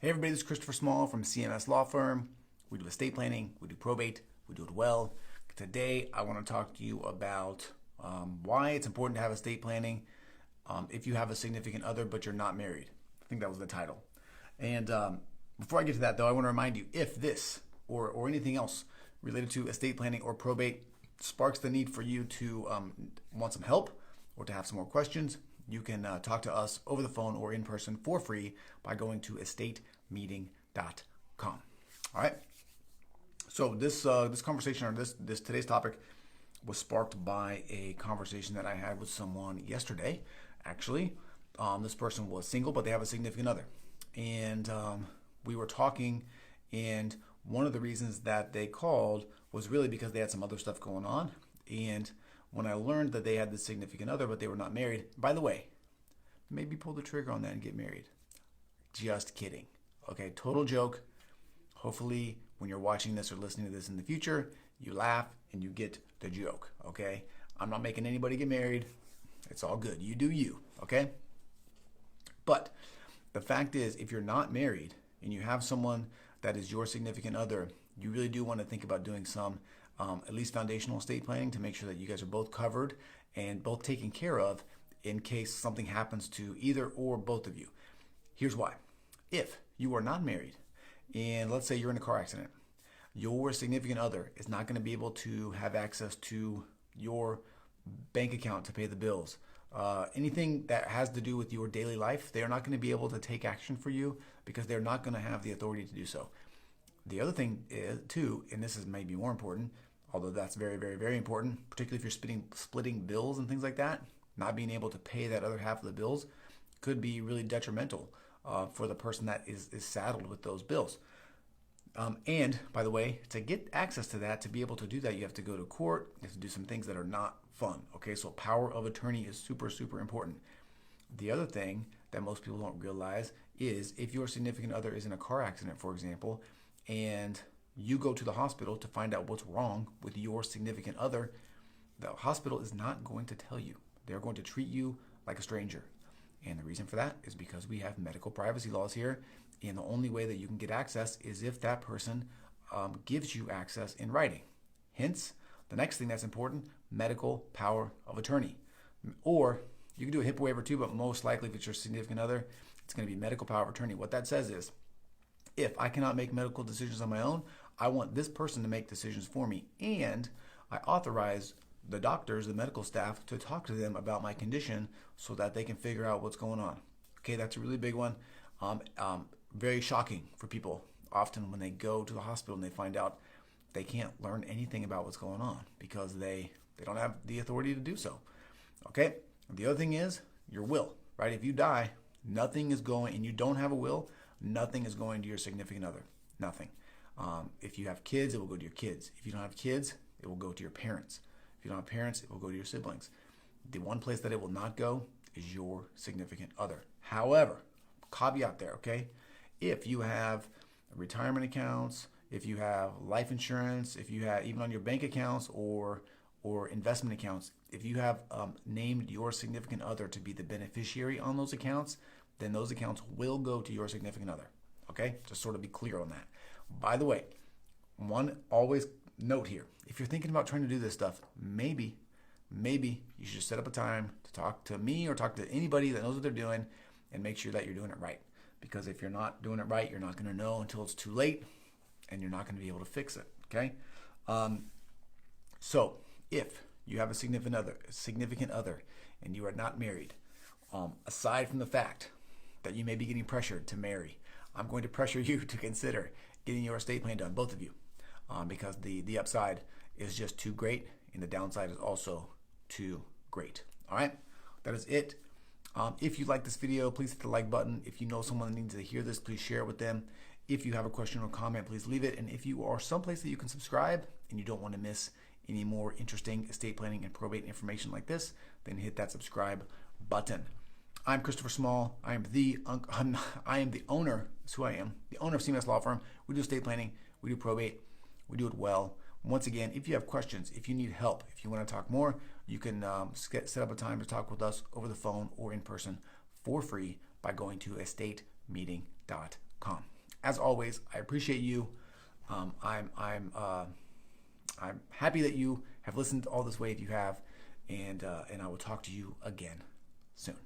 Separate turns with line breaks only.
Hey everybody, this is Christopher Small from CMS Law Firm. We do estate planning, we do probate, we do it well. Today I want to talk to you about why it's important to have estate planning if you have a significant other but you're not married. I think that was the title. And before I get to that though, I want to remind you, if this or anything else related to estate planning or probate sparks the need for you to want some help or to have some more questions, you can talk to us over the phone or in person for free by going to estatemeeting.com. All right. So this conversation, or this today's topic, was sparked by a conversation that I had with someone yesterday. Actually, this person was single, but they have a significant other, and we were talking. And one of the reasons that they called was really because they had some other stuff going on. And when I learned that they had this significant other, but they were not married, by the way, maybe pull the trigger on that and get married. Just kidding. Okay, total joke. Hopefully, when you're watching this or listening to this in the future, you laugh and you get the joke, okay? I'm not making anybody get married. It's all good. You do you, okay? But the fact is, if you're not married and you have someone that is your significant other, you really do want to think about doing some at least foundational estate planning to make sure that you guys are both covered and both taken care of in case something happens to either or both of you. Here's why. If you are not married and let's say you're in a car accident, your significant other is not going to be able to have access to your bank account to pay the bills. Anything that has to do with your daily life, they're not going to be able to take action for you because they're not going to have the authority to do so. The other thing is, too, and this is maybe more important, although that's very, very, very important, particularly if you're splitting bills and things like that, not being able to pay that other half of the bills could be really detrimental for the person that is saddled with those bills. And by the way, to get access to that, to be able to do that, you have to go to court. You have to do some things that are not fun. Okay, so power of attorney is super, super important. The other thing that most people don't realize is if your significant other is in a car accident, for example, and you go to the hospital to find out what's wrong with your significant other, the hospital is not going to tell you. They're going to treat you like a stranger. And the reason for that is because we have medical privacy laws here, and the only way that you can get access is if that person gives you access in writing. Hence, the next thing that's important, medical power of attorney. Or you can do a HIPAA waiver too, but most likely if it's your significant other, it's going to be medical power of attorney. What that says is, if I cannot make medical decisions on my own, I want this person to make decisions for me. And I authorize the doctors, the medical staff, to talk to them about my condition so that they can figure out what's going on. Okay, that's a really big one. Very shocking for people often when they go to the hospital and they find out they can't learn anything about what's going on because they don't have the authority to do so. Okay, the other thing is your will, right? If you die, nothing is going, and you don't have a will, nothing is going to your significant other. Nothing. If you have kids, it will go to your kids. If you don't have kids, it will go to your parents. If you don't have parents, it will go to your siblings. The one place that it will not go is your significant other. However, caveat there, okay? If you have retirement accounts, if you have life insurance, if you have even on your bank accounts or investment accounts, if you have named your significant other to be the beneficiary on those accounts, then those accounts will go to your significant other. Okay? Just sort of be clear on that. By the way, one always note here, if you're thinking about trying to do this stuff, maybe you should set up a time to talk to me or talk to anybody that knows what they're doing and make sure that you're doing it right. Because if you're not doing it right, you're not going to know until it's too late and you're not going to be able to fix it. Okay? So if you have a significant other and you are not married, aside from the fact that you may be getting pressured to marry, I'm going to pressure you to consider getting your estate plan done, both of you, because the upside is just too great and the downside is also too great. All right, that is it. If you like this video, please hit the like button. If you know someone that needs to hear this, please share it with them. If you have a question or comment, please leave it. And if you are someplace that you can subscribe and you don't want to miss any more interesting estate planning and probate information like this, then hit that subscribe button. I'm Christopher Small. I am the owner. That's who I am. The owner of CMS Law Firm. We do estate planning. We do probate. We do it well. Once again, if you have questions, if you need help, if you want to talk more, you can set up a time to talk with us over the phone or in person for free by going to estatemeeting.com. as always, I appreciate you. I'm happy that you have listened all this way if you have, and I will talk to you again soon.